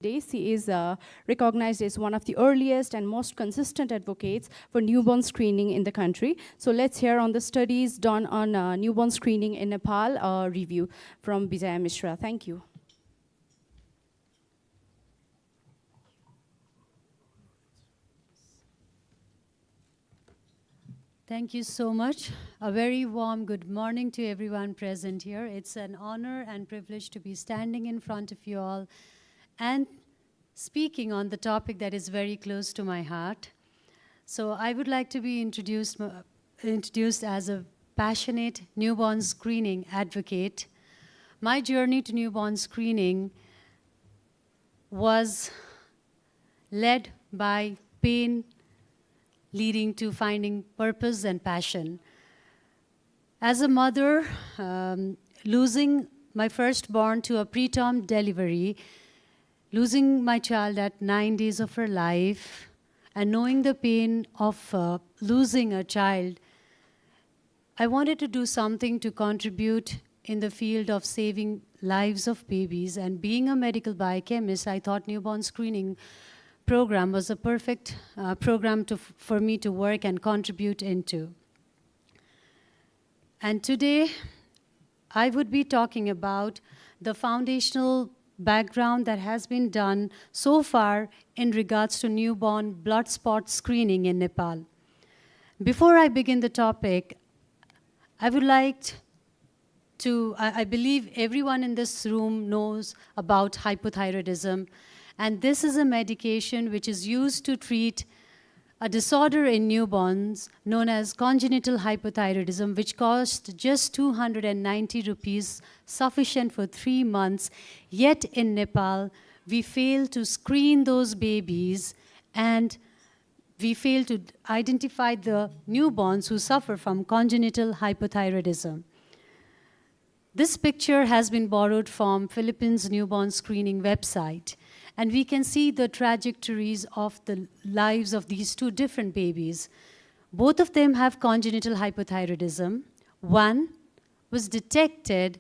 days. He is recognized as one of the earliest and most consistent advocates for newborn screening in the country. So let's hear on the studies done on newborn screening in Nepal, review from Bijaya Mishra. Thank you. Thank you so much. A very warm good morning to everyone present here. It's an honor and privilege to be standing in front of you all and speaking on the topic that is very close to my heart. So I would like to be introduced as a passionate newborn screening advocate. My journey to newborn screening was led by pain leading to finding purpose and passion. As a mother, losing my firstborn to a preterm delivery, losing my child at 9 days of her life, and knowing the pain of losing a child, I wanted to do something to contribute in the field of saving lives of babies. And being a medical biochemist, I thought newborn screening program was a perfect program for me to work and contribute into. And today, I would be talking about the foundational background that has been done so far in regards to newborn blood spot screening in Nepal. Before I begin the topic, I would like to, I believe everyone in this room knows about hypothyroidism, and this is a medication which is used to treat a disorder in newborns known as congenital hypothyroidism, which costs just 290 rupees, sufficient for 3 months. Yet in Nepal, we fail to screen those babies and we fail to identify the newborns who suffer from congenital hypothyroidism. This picture has been borrowed from Philippines newborn screening website. And we can see the trajectories of the lives of these two different babies. Both of them have congenital hypothyroidism. One was detected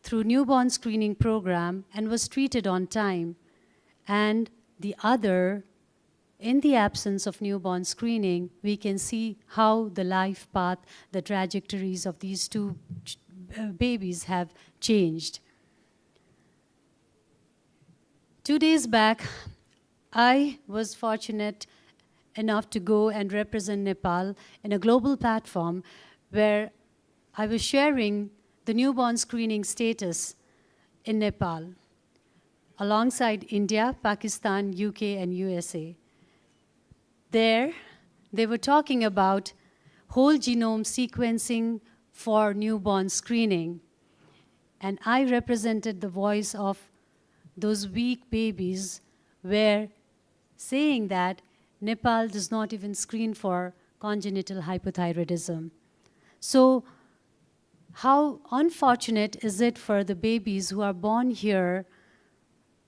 through newborn screening program and was treated on time. And the other, in the absence of newborn screening, we can see how the life path, the trajectories of these two babies have changed. 2 days back, I was fortunate enough to go and represent Nepal in a global platform where I was sharing the newborn screening status in Nepal alongside India, Pakistan, UK, and USA. There, they were talking about whole genome sequencing for newborn screening. And I represented the voice of those weak babies were saying that Nepal does not even screen for congenital hypothyroidism. So how unfortunate is it for the babies who are born here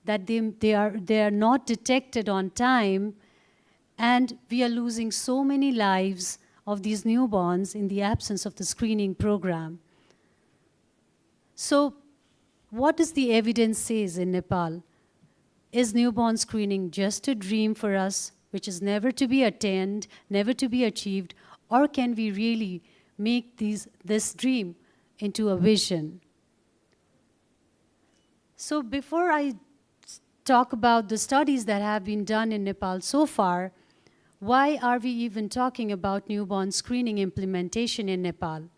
that they are not detected on time, and we are losing so many lives of these newborns in the absence of the screening program. So what does the evidence says in Nepal? Is newborn screening just a dream for us, which is never to be attained, never to be achieved, or can we really make this dream into a vision? So before I talk about the studies that have been done in Nepal so far, why are we even talking about newborn screening implementation in Nepal?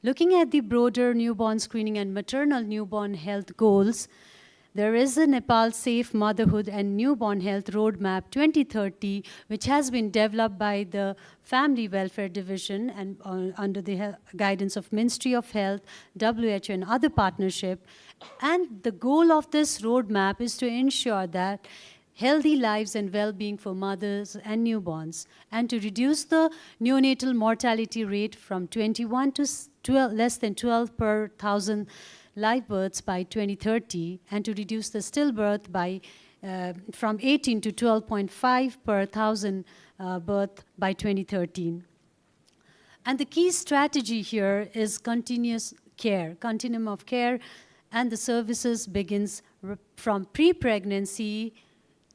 Looking at the broader newborn screening and maternal newborn health goals, there is a Nepal Safe Motherhood and Newborn Health Roadmap 2030, which has been developed by the Family Welfare Division and under the guidance of Ministry of Health, WHO, and other partnership. And the goal of this roadmap is to ensure that healthy lives and well-being for mothers and newborns, and to reduce the neonatal mortality rate from 21 to less than 12 per 1,000 live births by 2030, and to reduce the stillbirth by from 18 to 12.5 per 1,000 birth by 2013. And the key strategy here is continuous care, continuum of care, and the services begins from pre-pregnancy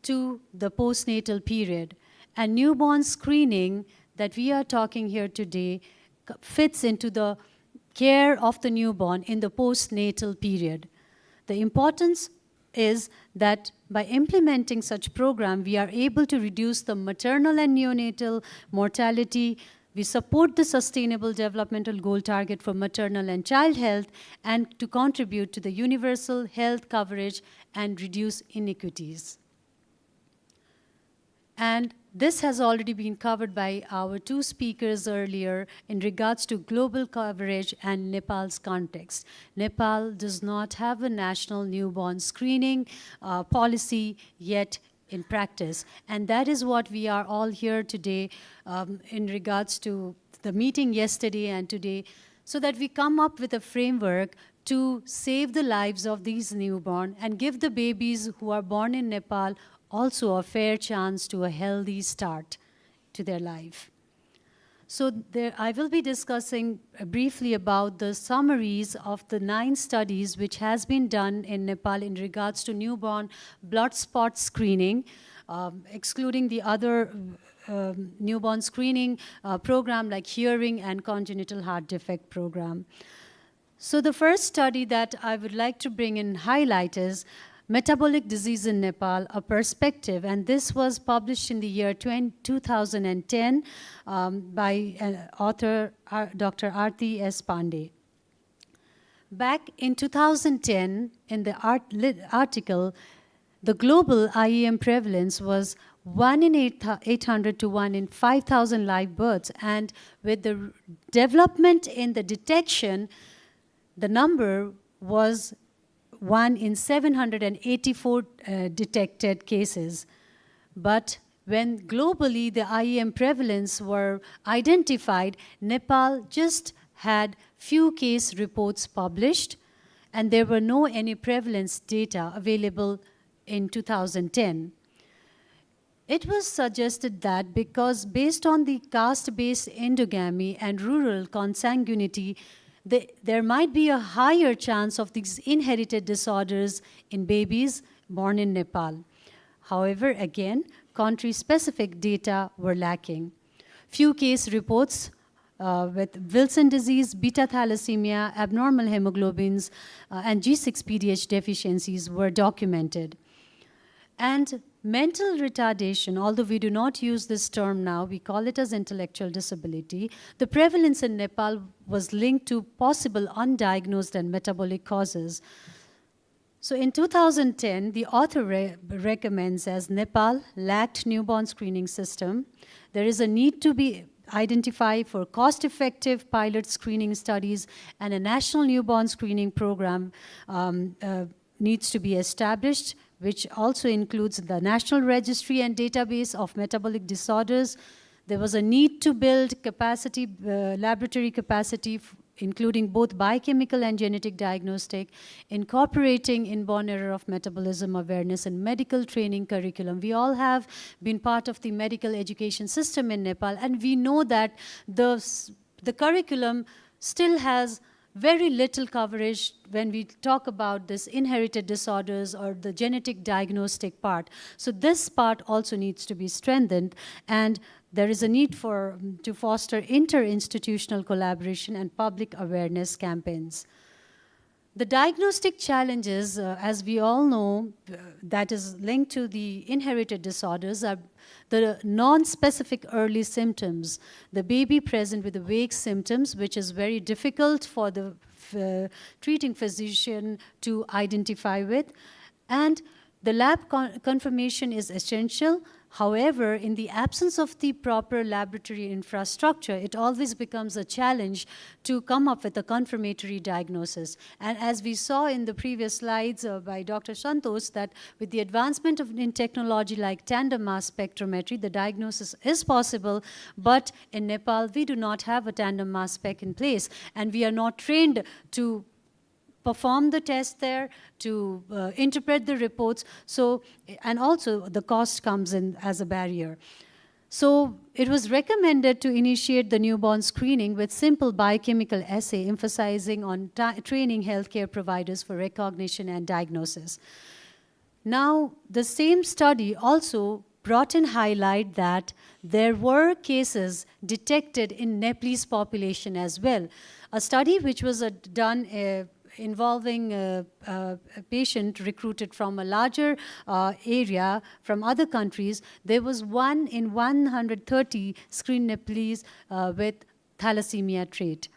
to the postnatal period. And newborn screening that we are talking here today fits into the care of the newborn in the postnatal period. The importance is that by implementing such program, we are able to reduce the maternal and neonatal mortality. We support the Sustainable Developmental Goal target for maternal and child health, and to contribute to the universal health coverage and reduce inequities. And this has already been covered by our two speakers earlier in regards to global coverage and Nepal's context. Nepal does not have a national newborn screening policy yet in practice. And that is what we are all here today in regards to the meeting yesterday and today, so that we come up with a framework to save the lives of these newborn and give the babies who are born in Nepal also a fair chance to a healthy start to their life. So I will be discussing briefly about the summaries of the 9 studies which has been done in Nepal in regards to newborn blood spot screening, excluding the other newborn screening program like hearing and congenital heart defect program. So the first study that I would like to bring in highlight is Metabolic Disease in Nepal, A Perspective, and this was published in the year 2010 by author Dr. Aarti S. Pandey. Back in 2010, in the article, the global IEM prevalence was 1 in 800 to 1 in 5,000 live births, and with the development in the detection, the number was 1 in 784 detected cases. But when globally the IEM prevalence were identified, Nepal just had few case reports published, and there were no any prevalence data available in 2010. It was suggested that because based on the caste-based endogamy and rural consanguinity, there might be a higher chance of these inherited disorders in babies born in Nepal. However, again, country-specific data were lacking. Few case reports with Wilson disease, beta thalassemia, abnormal hemoglobins, and G6PD-H deficiencies were documented. And mental retardation, although we do not use this term now, we call it as intellectual disability, the prevalence in Nepal was linked to possible undiagnosed and metabolic causes. So in 2010, the author recommends, as Nepal lacked newborn screening system, there is a need to be identified for cost-effective pilot screening studies, and a national newborn screening program needs to be established, which also includes the National Registry and Database of Metabolic Disorders. There was a need to build capacity, laboratory capacity, including both biochemical and genetic diagnostic, incorporating inborn error of metabolism awareness and medical training curriculum. We all have been part of the medical education system in Nepal, and we know that the curriculum still has very little coverage when we talk about this inherited disorders or the genetic diagnostic part. So this part also needs to be strengthened, and there is a need to foster inter-institutional collaboration and public awareness campaigns. The diagnostic challenges, as we all know, that is linked to the inherited disorders are the non-specific early symptoms, the baby present with the vague symptoms, which is very difficult for the treating physician to identify with, and the lab confirmation is essential. However, in the absence of the proper laboratory infrastructure, it always becomes a challenge to come up with a confirmatory diagnosis. And as we saw in the previous slides by Dr. Santos, that with the advancement in technology like tandem mass spectrometry, the diagnosis is possible, but in Nepal, we do not have a tandem mass spec in place, and we are not trained to perform the test there, to interpret the reports. So, and also the cost comes in as a barrier. So it was recommended to initiate the newborn screening with simple biochemical assay emphasizing on training healthcare providers for recognition and diagnosis. Now, the same study also brought in highlight that there were cases detected in Nepalese population as well. A study which was done involving a patient recruited from a larger area from other countries, there was 1 in 130 screened Nepalese with thalassemia trait.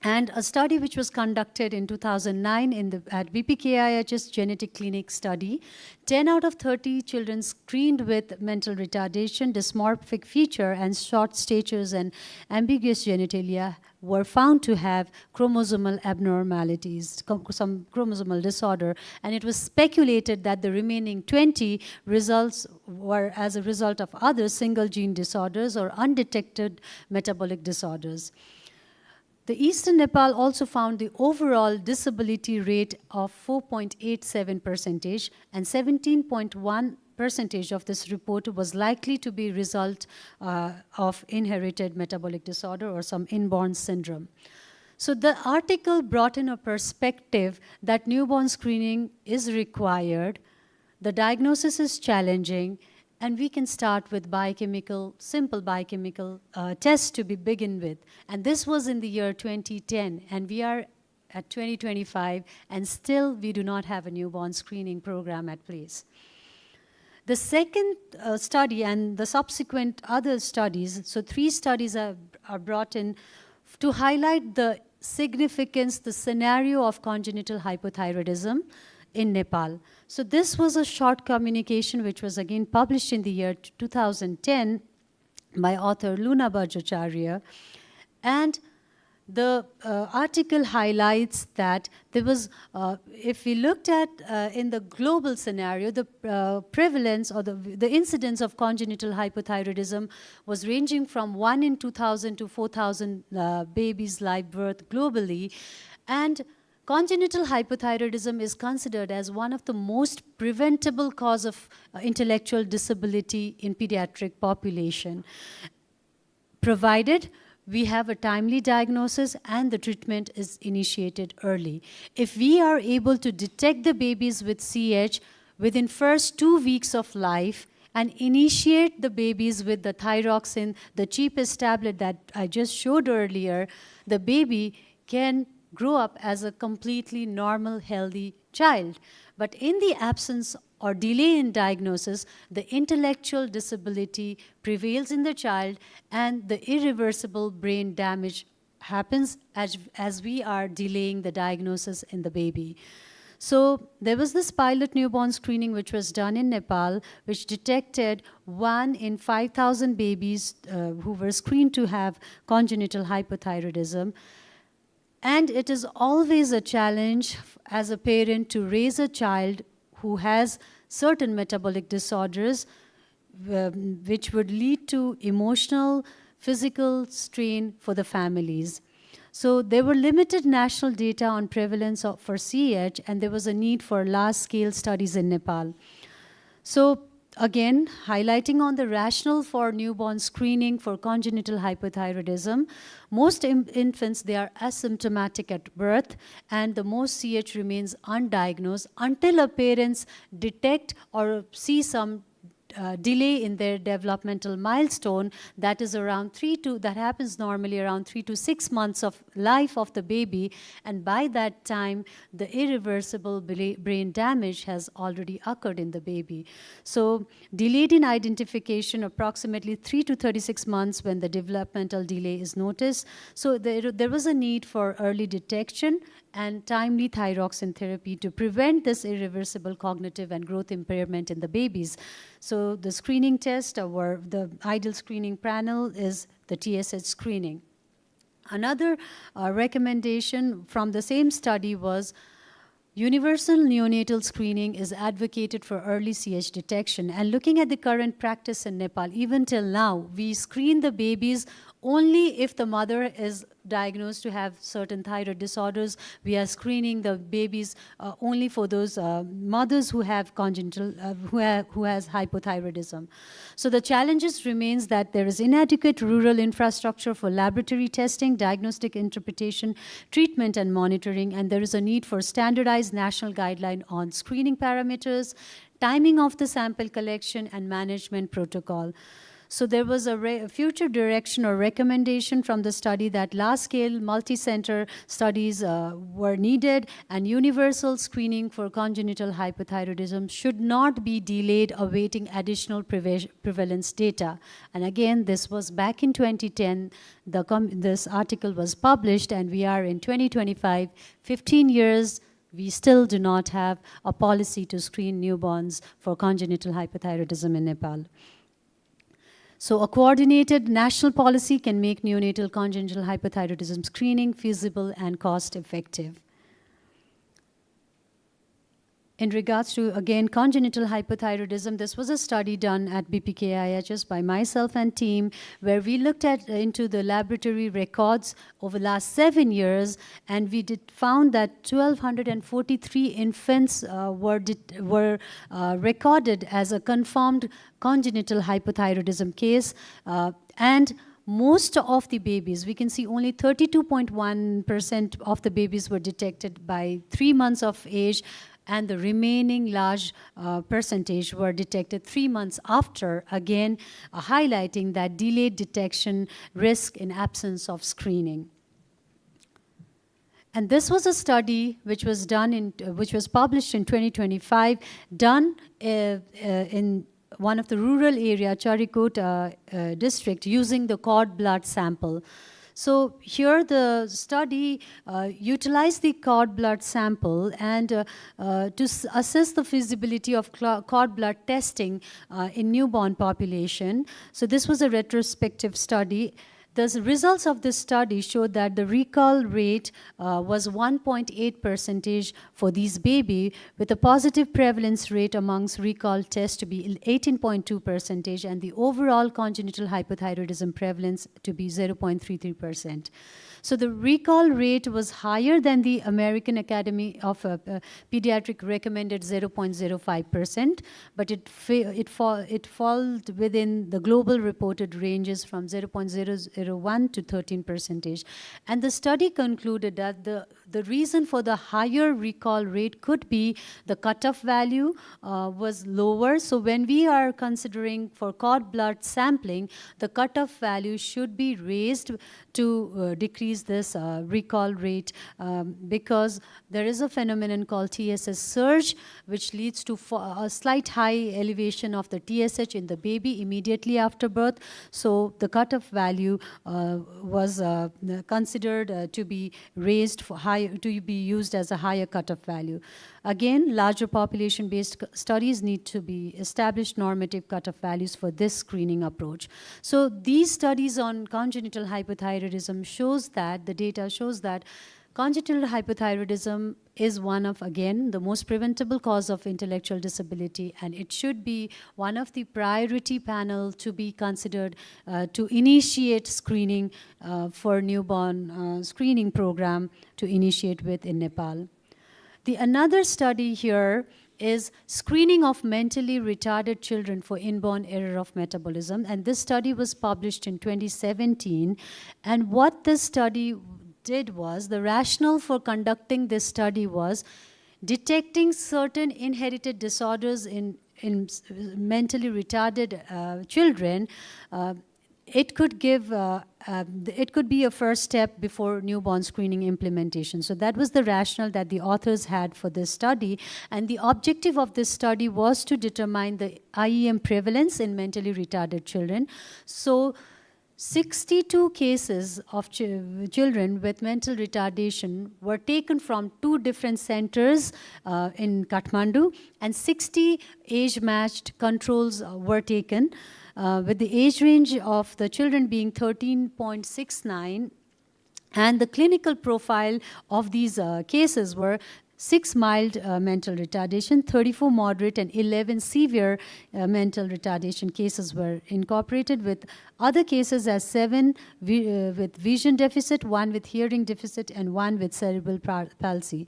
And a study which was conducted in 2009 at BPKIH's genetic clinic study, 10 out of 30 children screened with mental retardation, dysmorphic feature, and short statures and ambiguous genitalia were found to have chromosomal abnormalities, some chromosomal disorder, and it was speculated that the remaining 20 results were as a result of other single gene disorders or undetected metabolic disorders. The Eastern Nepal also found the overall disability rate of 4.87%, and 17.1% of this report was likely to be a result of inherited metabolic disorder or some inborn syndrome. So the article brought in a perspective that newborn screening is required, the diagnosis is challenging, and we can start with simple biochemical tests to begin with. And this was in the year 2010, and we are at 2025, and still we do not have a newborn screening program at place. The second study and the subsequent other studies, so 3 studies are brought in to highlight the significance, the scenario of congenital hypothyroidism in Nepal. So this was a short communication which was again published in the year 2010 by author Luna Bajracharya. And the article highlights that there was, if we looked at in the global scenario, the prevalence or the incidence of congenital hypothyroidism was ranging from 1 in 2,000 to 4,000 babies live birth globally. And congenital hypothyroidism is considered as one of the most preventable cause of intellectual disability in pediatric population, provided we have a timely diagnosis and the treatment is initiated early. If we are able to detect the babies with CH within first 2 weeks of life and initiate the babies with the thyroxine, the cheapest tablet that I just showed earlier, the baby can grow up as a completely normal, healthy child. But in the absence or delay in diagnosis, the intellectual disability prevails in the child and the irreversible brain damage happens as we are delaying the diagnosis in the baby. So there was this pilot newborn screening which was done in Nepal, which detected 1 in 5,000 babies who were screened to have congenital hypothyroidism. And it is always a challenge as a parent to raise a child who has certain metabolic disorders, which would lead to emotional, physical strain for the families. So there were limited national data on prevalence for CH, and there was a need for large-scale studies in Nepal. So again, highlighting on the rationale for newborn screening for congenital hypothyroidism, most infants, they are asymptomatic at birth, and the most CH remains undiagnosed until a parents detect or see some delay in their developmental milestone that is around that happens normally around 3 to 6 months of life of the baby, and by that time the irreversible brain damage has already occurred in the baby. So delayed in identification approximately 3 to 36 months when the developmental delay is noticed. So there was a need for early detection and timely thyroxine therapy to prevent this irreversible cognitive and growth impairment in the babies. So the screening test or the ideal screening panel is the TSH screening. Another recommendation from the same study was universal neonatal screening is advocated for early CH detection. And looking at the current practice in Nepal, even till now, we screen the babies only if the mother is diagnosed to have certain thyroid disorders, we are screening the babies only for those mothers who have congenital, who has hypothyroidism. So the challenges remains that there is inadequate rural infrastructure for laboratory testing, diagnostic interpretation, treatment and monitoring, and there is a need for standardized national guideline on screening parameters, timing of the sample collection, and management protocol. So there was a future direction or recommendation from the study that large-scale multi-center studies were needed, and universal screening for congenital hypothyroidism should not be delayed awaiting additional prevalence data. And again, this was back in 2010. This article was published, and we are in 2025, 15 years. We still do not have a policy to screen newborns for congenital hypothyroidism in Nepal. So a coordinated national policy can make neonatal congenital hypothyroidism screening feasible and cost-effective. In regards to, again, congenital hypothyroidism, this was a study done at BPKIHS by myself and team, where we looked into the laboratory records over the last 7 years, and we found that 1,243 infants were recorded as a confirmed congenital hypothyroidism case, and most of the babies, we can see only 32.1% of the babies were detected by 3 months of age, and the remaining large percentage were detected 3 months after, again highlighting that delayed detection risk in absence of screening. And this was a study which was published in 2025, done in one of the rural area, Charikot district, using the cord blood sample. So here the study utilized the cord blood sample and to assess the feasibility of cord blood testing in newborn population. So this was a retrospective study. The results of this study showed that the recall rate was 1.8% for these baby, with a positive prevalence rate amongst recall tests to be 18.2%, and the overall congenital hypothyroidism prevalence to be 0.33%. So the recall rate was higher than the American Academy of Pediatric recommended 0.05%, but it falls within the global reported ranges from 0.001 to 13%. And the study concluded that the reason for the higher recall rate could be the cutoff value was lower. So when we are considering for cord blood sampling, the cutoff value should be raised to decrease this recall rate because there is a phenomenon called TSS surge, which leads to a slight high elevation of the TSH in the baby immediately after birth. So the cutoff value was considered to be raised to be used as a higher cutoff value. Again, larger population-based studies need to be established normative cutoff values for this screening approach. So these studies on congenital hypothyroidism shows that, the data shows that congenital hypothyroidism is one of, again, the most preventable cause of intellectual disability, and it should be one of the priority panel to be considered to initiate screening for newborn screening program to initiate with in Nepal. Another study here is screening of mentally retarded children for inborn error of metabolism, and this study was published in 2017. And what this study did was, the rationale for conducting this study was detecting certain inherited disorders in mentally retarded children. It could be a first step before newborn screening implementation. So that was the rationale that the authors had for this study. And the objective of this study was to determine the IEM prevalence in mentally retarded children. So 62 cases of children with mental retardation were taken from 2 different centers in Kathmandu, and 60 age-matched controls were taken, with the age range of the children being 13.69, and the clinical profile of these cases were 6 mild mental retardation, 34 moderate, and 11 severe mental retardation cases were incorporated, with other cases as 7 with vision deficit, 1 with hearing deficit, and 1 with cerebral palsy.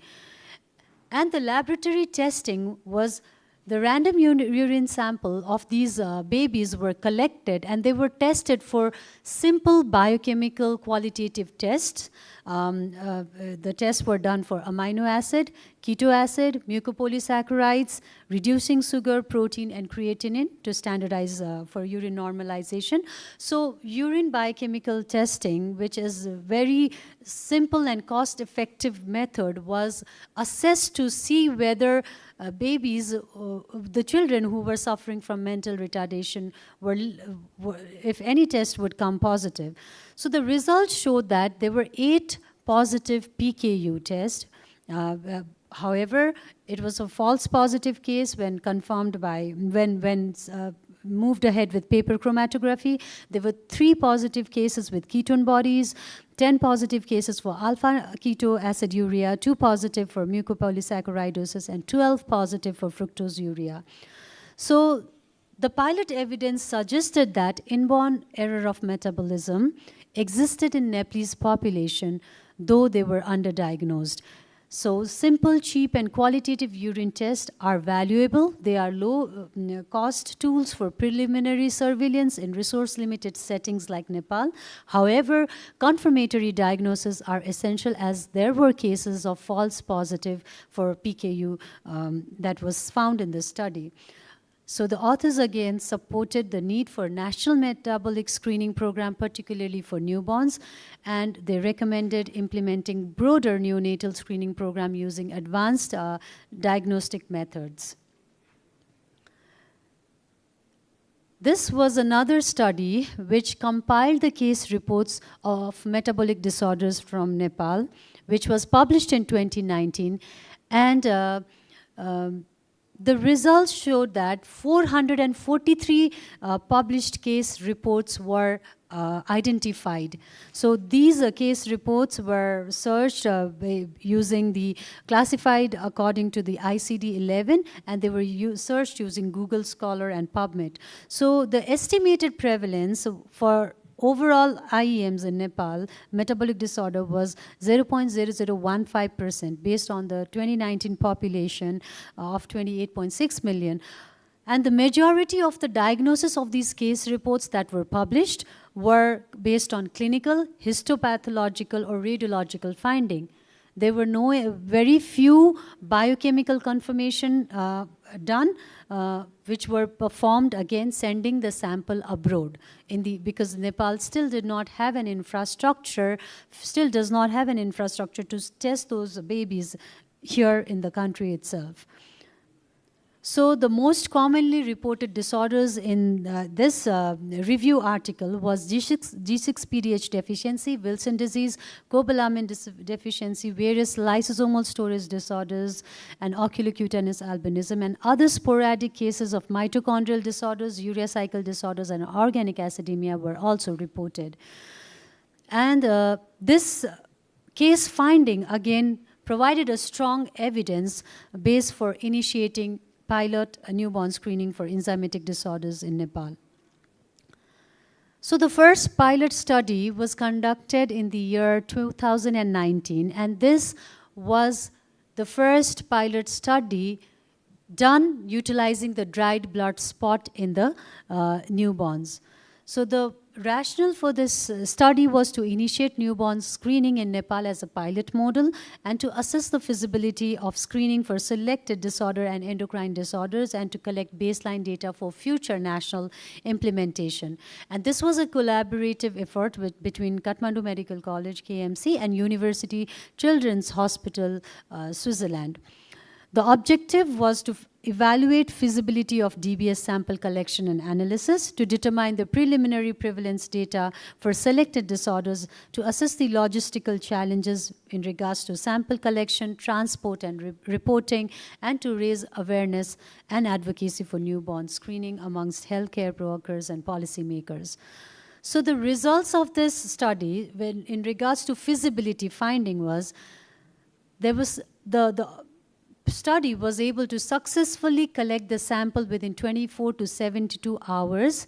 And the laboratory testing was the random urine sample of these babies were collected, and they were tested for simple biochemical qualitative tests. The tests were done for amino acid, keto acid, mucopolysaccharides, reducing sugar, protein, and creatinine to standardize for urine normalization. So urine biochemical testing, which is a very simple and cost-effective method, was assessed to see whether babies, the children who were suffering from mental retardation, were, if any test would come positive. So the results showed that there were 8 positive PKU tests. However, it was a false positive case when confirmed by, when moved ahead with paper chromatography. There were 3 positive cases with ketone bodies, 10 positive cases for alpha ketoaciduria, 2 positive for mucopolysaccharidosis, and 12 positive for fructosuria. So the pilot evidence suggested that inborn error of metabolism existed in Nepalese population, though they were underdiagnosed. So simple, cheap, and qualitative urine tests are valuable. They are low-cost tools for preliminary surveillance in resource-limited settings like Nepal. However, confirmatory diagnoses are essential, as there were cases of false positive for PKU that was found in the study. So the authors again supported the need for national metabolic screening program, particularly for newborns, and they recommended implementing broader neonatal screening program using advanced diagnostic methods. This was another study which compiled the case reports of metabolic disorders from Nepal, which was published in 2019, and the results showed that 443 published case reports were identified. So these case reports were searched using the classified according to the ICD-11, and they were searched using Google Scholar and PubMed. So the estimated prevalence for overall IEMs in Nepal, metabolic disorder, was 0.0015% based on the 2019 population of 28.6 million. And the majority of the diagnosis of these case reports that were published were based on clinical, histopathological, or radiological finding. There were very few biochemical confirmation done, which were performed, again sending the sample abroad, because Nepal still did not have an infrastructure, still does not have an infrastructure to test those babies here in the country itself. So the most commonly reported disorders in this review article was G6PD deficiency, Wilson disease, cobalamin deficiency, various lysosomal storage disorders, and oculocutaneous albinism, and other sporadic cases of mitochondrial disorders, urea cycle disorders, and organic acidemia were also reported. And this case finding, again, provided a strong evidence base for initiating pilot newborn screening for enzymatic disorders in Nepal. So the first pilot study was conducted in the year 2019, and this was the first pilot study done utilizing the dried blood spot in the newborns. So the rationale for this study was to initiate newborn screening in Nepal as a pilot model and to assess the feasibility of screening for selected disorder and endocrine disorders, and to collect baseline data for future national implementation. And this was a collaborative effort between Kathmandu Medical College, KMC, and University Children's Hospital, Switzerland. The objective was to evaluate feasibility of DBS sample collection and analysis, to determine the preliminary prevalence data for selected disorders, to assess the logistical challenges in regards to sample collection, transport, and reporting, and to raise awareness and advocacy for newborn screening amongst healthcare workers and policymakers. So the results of this study, in regards to feasibility finding, was there was study was able to successfully collect the sample within 24 to 72 hours,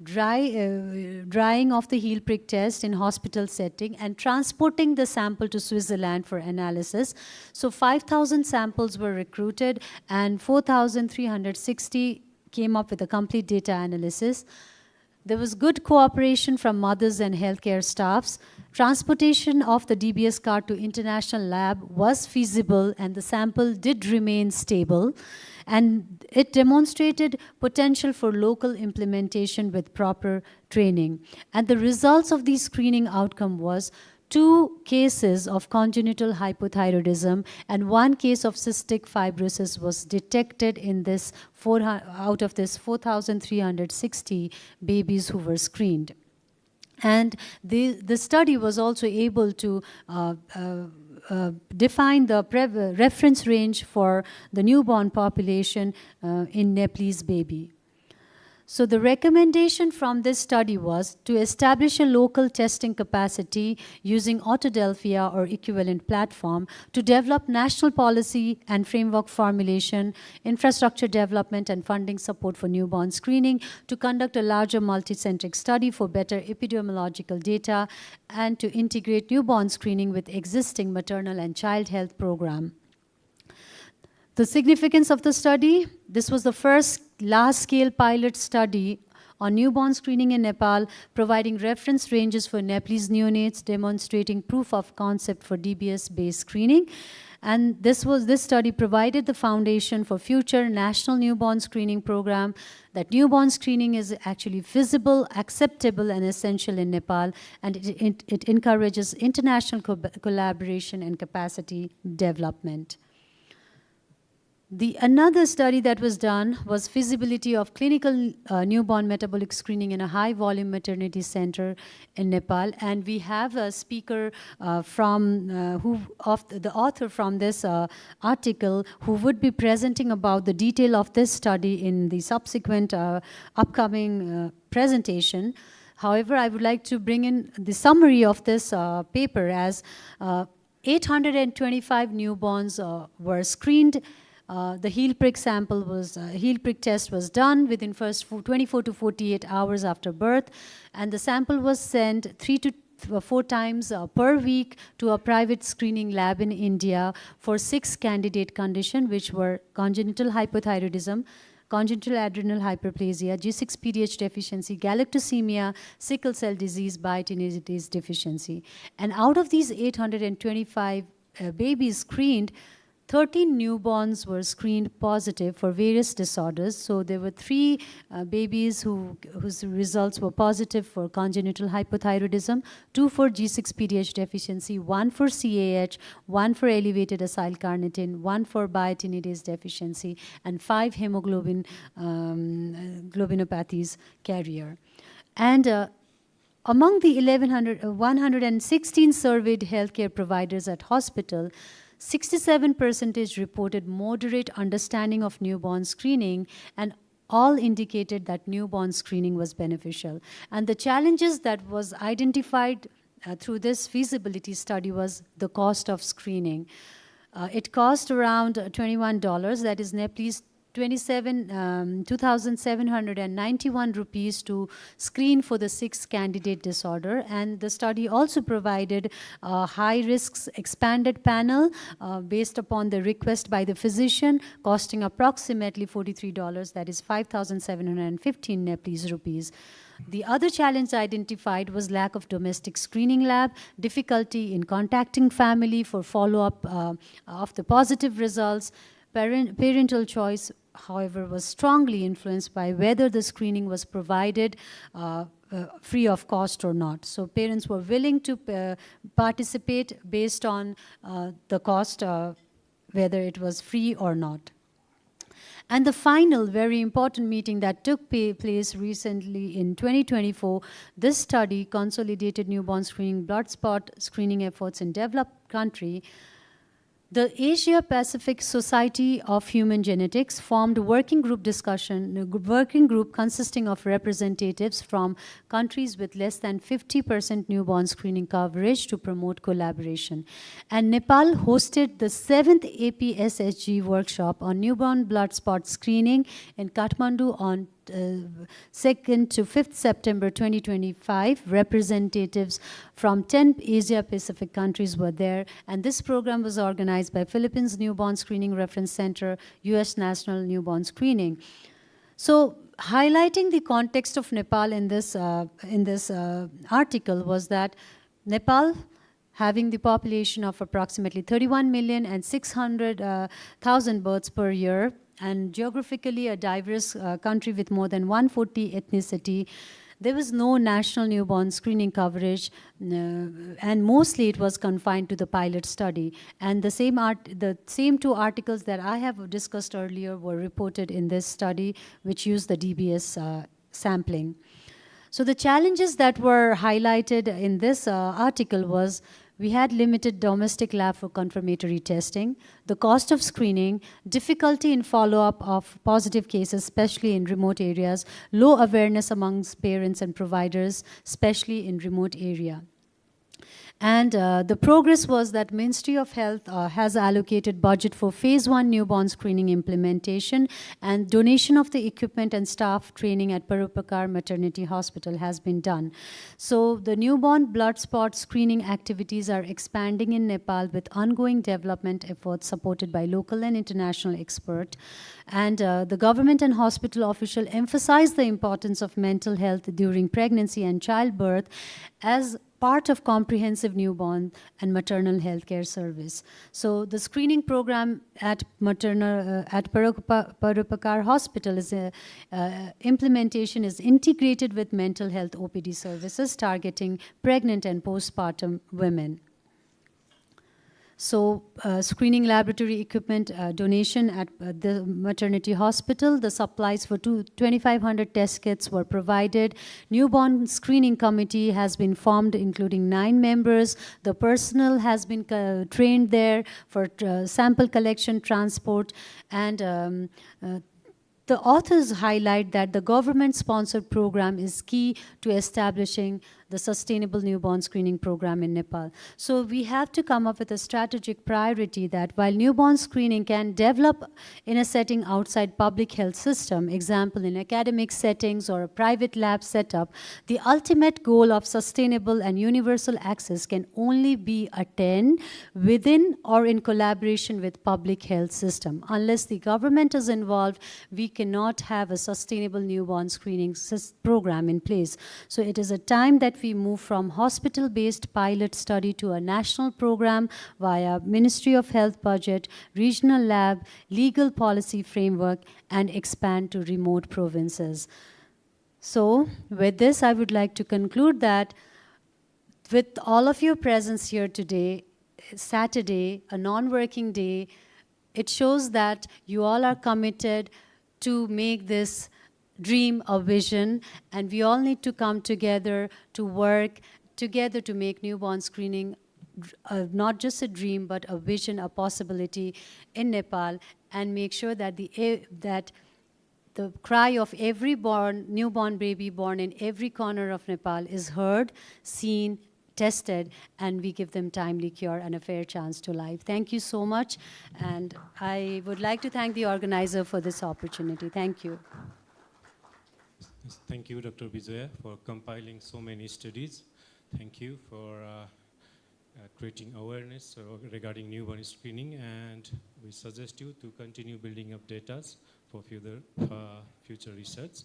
drying of the heel prick test in hospital setting, and transporting the sample to Switzerland for analysis. So 5,000 samples were recruited, and 4,360 came up with a complete data analysis. There was good cooperation from mothers and healthcare staffs. Transportation of the DBS card to international lab was feasible, and the sample did remain stable. And it demonstrated potential for local implementation with proper training. And the results of the screening outcome was 2 cases of congenital hypothyroidism and 1 case of cystic fibrosis was detected in this out of this 4,360 babies who were screened. And the study was also able to define the reference range for the newborn population in Nepalese baby. So the recommendation from this study was to establish a local testing capacity using Autodelphia or equivalent platform to develop national policy and framework formulation, infrastructure development and funding support for newborn screening, to conduct a larger multicentric study for better epidemiological data, and to integrate newborn screening with existing maternal and child health program. The significance of the study: this was the first large-scale pilot study on newborn screening in Nepal, providing reference ranges for Nepalese neonates, demonstrating proof of concept for DBS-based screening. And this study provided the foundation for future national newborn screening program, that newborn screening is actually feasible, acceptable, and essential in Nepal, and it encourages international collaboration and capacity development. Another study that was done was feasibility of clinical newborn metabolic screening in a high-volume maternity center in Nepal, and we have a speaker the author from this article, who would be presenting about the detail of this study in the subsequent upcoming presentation. However, I would like to bring in the summary of this paper as 825 newborns were screened. The heel prick test was done within first 24 to 48 hours after birth, and the sample was sent 3 to 4 times per week to a private screening lab in India for 6 candidate conditions, which were congenital hypothyroidism, congenital adrenal hyperplasia, G6PD-H deficiency, galactosemia, sickle cell disease, biotinidase deficiency. And out of these 825 babies screened, 13 newborns were screened positive for various disorders. So there were 3 babies whose results were positive for congenital hypothyroidism, 2 for G6PD-H deficiency, 1 for CAH, 1 for elevated acylcarnitine, 1 for biotinidase deficiency, and 5 hemoglobin globinopathies carrier. And among the 116 surveyed healthcare providers at hospital, 67% reported moderate understanding of newborn screening, and all indicated that newborn screening was beneficial. And the challenges that was identified through this feasibility study was the cost of screening. It cost around $21, that is Nepalese 2,791 rupees to screen for the 6 candidate disorder. And the study also provided a high risks expanded panel based upon the request by the physician, costing approximately $43, that is 5,715 Nepalese rupees. The other challenge identified was lack of domestic screening lab, difficulty in contacting family for follow-up of the positive results. Parental choice, however, was strongly influenced by whether the screening was provided free of cost or not. So parents were willing to participate based on the cost, whether it was free or not. And the final very important meeting that took place recently in 2024, this study consolidated newborn screening blood spot screening efforts in developed country. The Asia Pacific Society of Human Genetics formed a working group consisting of representatives from countries with less than 50% newborn screening coverage to promote collaboration. And Nepal hosted the 7th APSHG workshop on newborn blood spot screening in Kathmandu on 2nd to 5th September 2025. Representatives from 10 Asia Pacific countries were there, and this program was organized by Philippines Newborn Screening Reference Center, US National Newborn Screening. So highlighting the context of Nepal in this article was that Nepal, having the population of approximately 31,600,000 births per year, and geographically a diverse country with more than 140 ethnicity, there was no national newborn screening coverage, and mostly it was confined to the pilot study. And the same two articles that I have discussed earlier were reported in this study, which used the DBS sampling. So the challenges that were highlighted in this article was we had limited domestic lab for confirmatory testing, the cost of screening, difficulty in follow-up of positive cases, especially in remote areas, low awareness amongst parents and providers, especially in remote area. And the progress was that Ministry of Health has allocated budget for phase 1 newborn screening implementation, and donation of the equipment and staff training at Fotoghar Maternity Hospital has been done. So the newborn blood spot screening activities are expanding in Nepal with ongoing development efforts supported by local and international experts. And the government and hospital official emphasize the importance of mental health during pregnancy and childbirth as part of comprehensive newborn and maternal healthcare service. So the screening program at Fotoghar Hospital is implementation is integrated with mental health OPD services targeting pregnant and postpartum women. So screening laboratory equipment donation at the maternity hospital. The supplies for 2,500 test kits were provided. Newborn screening committee has been formed, including 9 members. The personnel has been trained there for sample collection, transport, and the authors highlight that the government-sponsored program is key to establishing the sustainable newborn screening program in Nepal. So we have to come up with a strategic priority that while newborn screening can develop in a setting outside public health system, example in academic settings or a private lab setup, the ultimate goal of sustainable and universal access can only be attained within or in collaboration with public health system. Unless the government is involved, we cannot have a sustainable newborn screening program in place. So it is a time that we move from hospital-based pilot study to a national program via Ministry of Health budget, regional lab, legal policy framework, and expand to remote provinces. So with this, I would like to conclude that with all of your presence here today, Saturday, a non-working day, it shows that you all are committed to make this dream a vision, and we all need to come together to work together to make newborn screening not just a dream, but a vision, a possibility in Nepal, and make sure that the cry of every newborn baby born in every corner of Nepal is heard, seen, tested, and we give them timely cure and a fair chance to life. Thank you so much, and I would like to thank the organizer for this opportunity. Thank you. Thank you, Dr. Vijaya, for compiling so many studies. Thank you for creating awareness regarding newborn screening, and we suggest you to continue building up data for future research.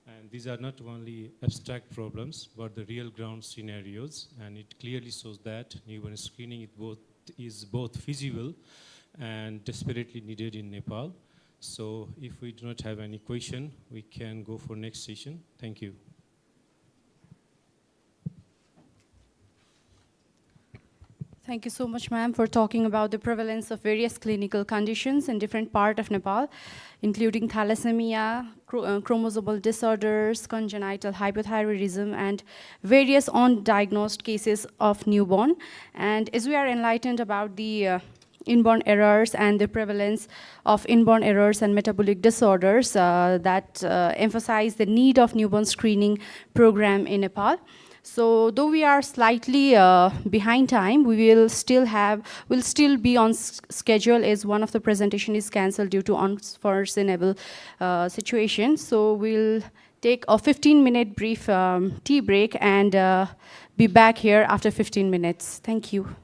And these are not only abstract problems, but the real ground scenarios, and it clearly shows that newborn screening is both feasible and desperately needed in Nepal. So if we do not have any question, we can go for next session. Thank you. Thank you so much, ma'am, for talking about the prevalence of various clinical conditions in different parts of Nepal, including thalassemia, chromosomal disorders, congenital hypothyroidism, and various undiagnosed cases of newborn. And as we are enlightened about the inborn errors and the prevalence of inborn errors and metabolic disorders that emphasize the need of newborn screening program in Nepal. So though we are slightly behind time, we'll still be on schedule as one of the presentation is cancelled due to unforeseeable situation. So we'll take a 15-minute brief tea break and be back here after 15 minutes. Thank you.